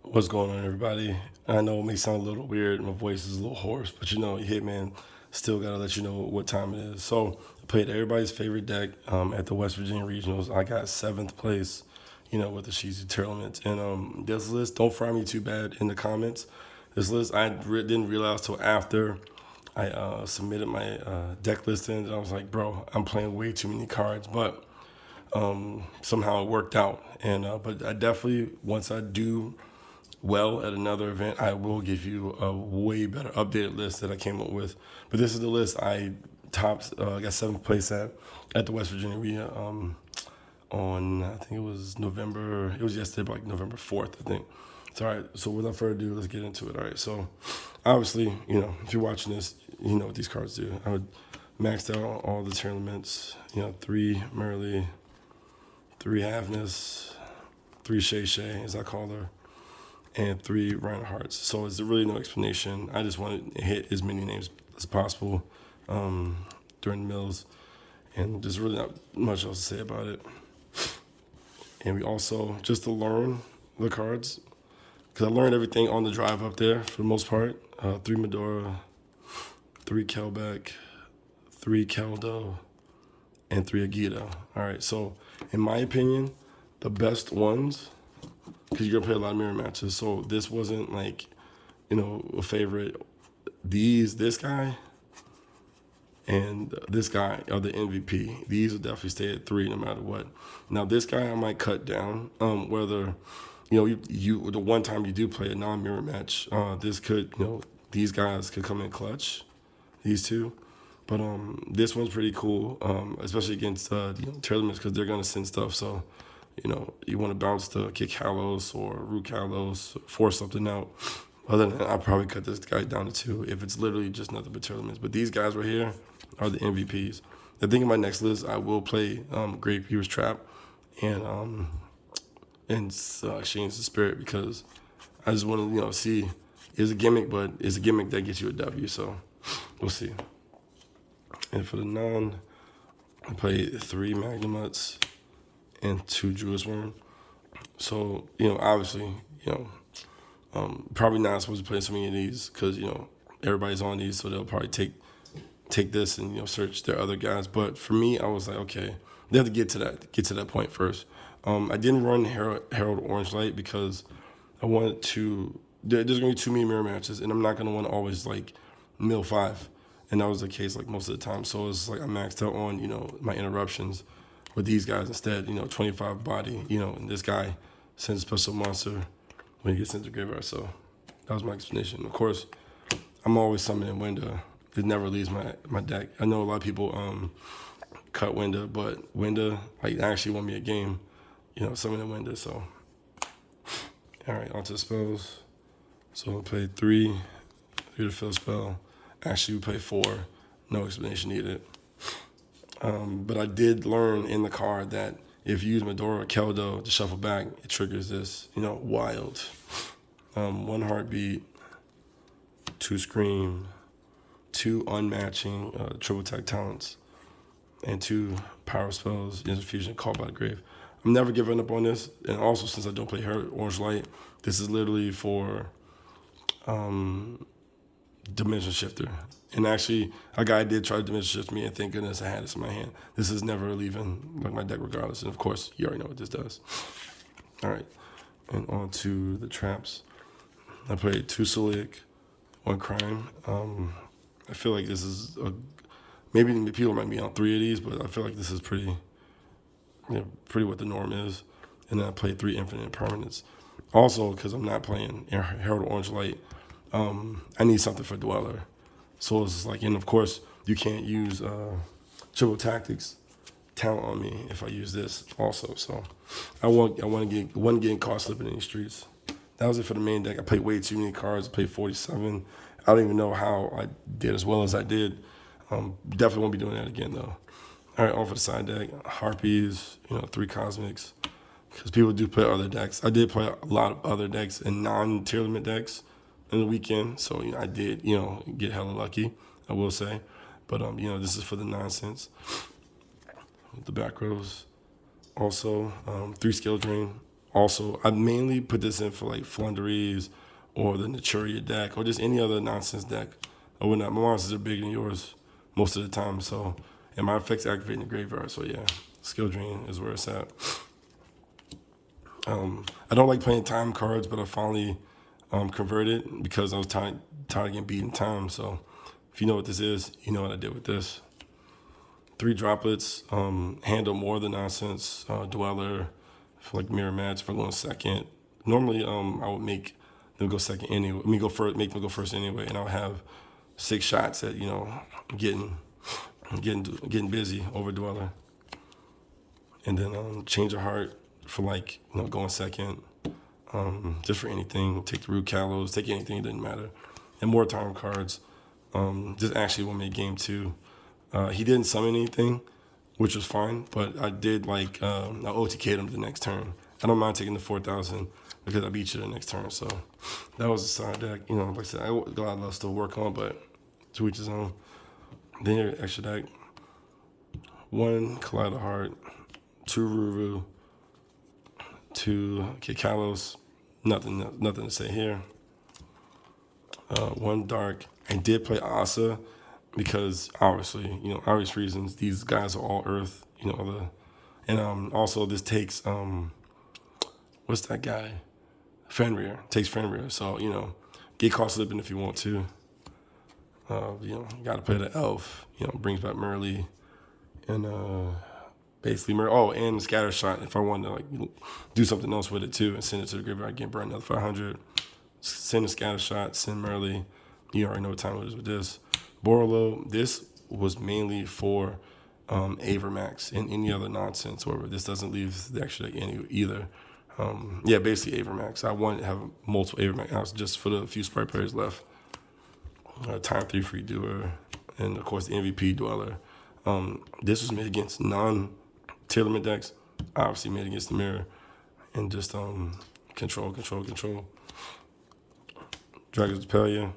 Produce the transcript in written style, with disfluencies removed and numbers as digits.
What's going on, everybody? I know it may sound a little weird. My voice is a little hoarse, but Hitman still got to let you know what time it is. So, I played everybody's favorite deck at the West Virginia Regionals. I got seventh place, with the Ishizu Tearlaments. And this list, don't fry me too bad in the comments. This list, didn't realize till after I submitted my deck listing. And I was like, bro, I'm playing way too many cards. But somehow it worked out. And but I definitely, once I do well at another event, I will give you a way better updated list that I came up with. But this is the list I got seventh place at the West Virginia Arena on, I think it was November, it was yesterday, but like November 4th, I think. So, all right, so without further ado, let's get into it. All right, so obviously, if you're watching this, you know what these cards do. I would maxed out all the tournaments, 3 Merrily, 3 Havness, 3 Shay Shay, as I call her, and 3 Ryan Hearts. So it's really no explanation. I just wanted to hit as many names as possible during the mills, and there's really not much else to say about it. And we also, just to learn the cards, because I learned everything on the drive up there for the most part. 3 Medora, 3 Kelbeck, 3 Keldo, and 3 Agito. All right, so in my opinion, the best ones, because you're gonna play a lot of mirror matches, so this wasn't like, a favorite. This guy and this guy are the MVP. These will definitely stay at 3 no matter what. Now this guy I might cut down. Whether you the one time you do play a non-mirror match, this could these guys could come in clutch. These two. But this one's pretty cool, especially against tournaments, because they're gonna send stuff. So, you want to bounce the kick Kalos or root Kalos, force something out. Other than that, I'd probably cut this guy down to 2 if it's literally just nothing but tournaments. But these guys right here are the MVPs. I think in my next list, I will play Great Viewers Trap and Exchange the Spirit, because I just want to see, it's a gimmick, but it's a gimmick that gets you a W. So we'll see. And for the non, I played 3 Magnamuts and 2 Druid's Worm. So, obviously, probably not supposed to play so many of these, because, everybody's on these, so they'll probably take this and, search their other guys. But for me, I was like, okay, they have to get to that point first. I didn't run Herald Orange Light because I wanted to, there's going to be too many mirror matches, and I'm not going to want to always, like, mill 5. And that was the case, like, most of the time. So it's like I maxed out on, my interruptions with these guys instead, 25 body, and this guy sends special monster when he gets into the graveyard. So that was my explanation. Of course, I'm always summoning Winda. It never leaves my deck. I know a lot of people cut Winda, but Winda, like, actually won me a game, summoning Winda. So, all right, on to the spells. So we played 3 to fill spell. Actually, we played 4. No explanation needed. But I did learn in the card that if you use Medora or Keldo to shuffle back, it triggers this, wild. 1 Heartbeat, 2 Scream, 2 Unmatching triple attack talents, and 2 power spells, Infusion, Called by the Grave. I'm never giving up on this. And also, since I don't play Orange Light, this is literally for Dimension Shifter. And actually, a guy did try to Dimension Shift me, and thank goodness I had this in my hand. This is never leaving my deck regardless. And of course, you already know what this does. All right, and on to the traps. I played 2 Solic, 1 Crime. I feel like this is maybe people might be on 3 of these, but I feel like this is pretty what the norm is. And then I played 3 Infinite Permanents. Also, because I'm not playing Herald Orange Light, I need something for Dweller. So it's like, and of course, you can't use Triple Tactics talent on me if I use this also. So I want to get caught slipping in the streets. That was it for the main deck. I played way too many cards. I played 47. I don't even know how I did as well as I did. Definitely won't be doing that again, though. All right, on for the side deck. Harpies, 3 Cosmics. Because people do play other decks. I did play a lot of other decks and non-tier limit decks in the weekend. So, I did, get hella lucky, I will say. But, this is for the nonsense. The back rows. Also, 3 Skill Drain, Also, I mainly put this in for like Flunderies or the Naturia deck or just any other nonsense deck. I would not. My monsters are bigger than yours most of the time. So, and my effects activate in the graveyard. So yeah, Skill Drain is where it's at. I don't like playing time cards, but I finally converted because I was tired of getting beat in time. So if you know what this is, you know what I did with this. 3 droplets, handle more than nonsense, dweller, for like mirror match, if I'm going second. Normally, I would make them go second anyway. I mean, go first, make them go first anyway, and I'll have 6 shots at getting busy over dweller, and then change of heart for like going second, just for anything. Take the root callows, take anything, it didn't matter, and more time cards. Just actually will make game 2. He didn't summon anything, which was fine, but I did I OTK'd him the next turn. I don't mind taking the 4,000 because I beat you the next turn. So that was a side deck. Like I said, I got a lot of love still to work on, but to each his own. Then your extra deck: 1 Collider Heart, 2 Ruru, 2 Kikalos. Nothing to say here. 1 Dark. I did play Asa because obviously, obvious reasons. These guys are all Earth. And also this takes what's that guy? Fenrir. Takes Fenrir. So get caught slipping if you want to. You got to play the elf. Brings back Merly and basically and scatter shot if I want to do something else with it too and send it to the graveyard, get burned another 500. Send a scatter shot, send Merly. You already know what time it is with this. Borolo, this was mainly for Avermax and any other nonsense. However, this doesn't leave the extra deck either. Basically Avermax. I wanted to have multiple Avermax just for the few sprite players left. Time 3 free doer, and of course the MVP dweller. This was made against non-Tearlament decks. Obviously made against the mirror, and just control. Dragon's Pelia.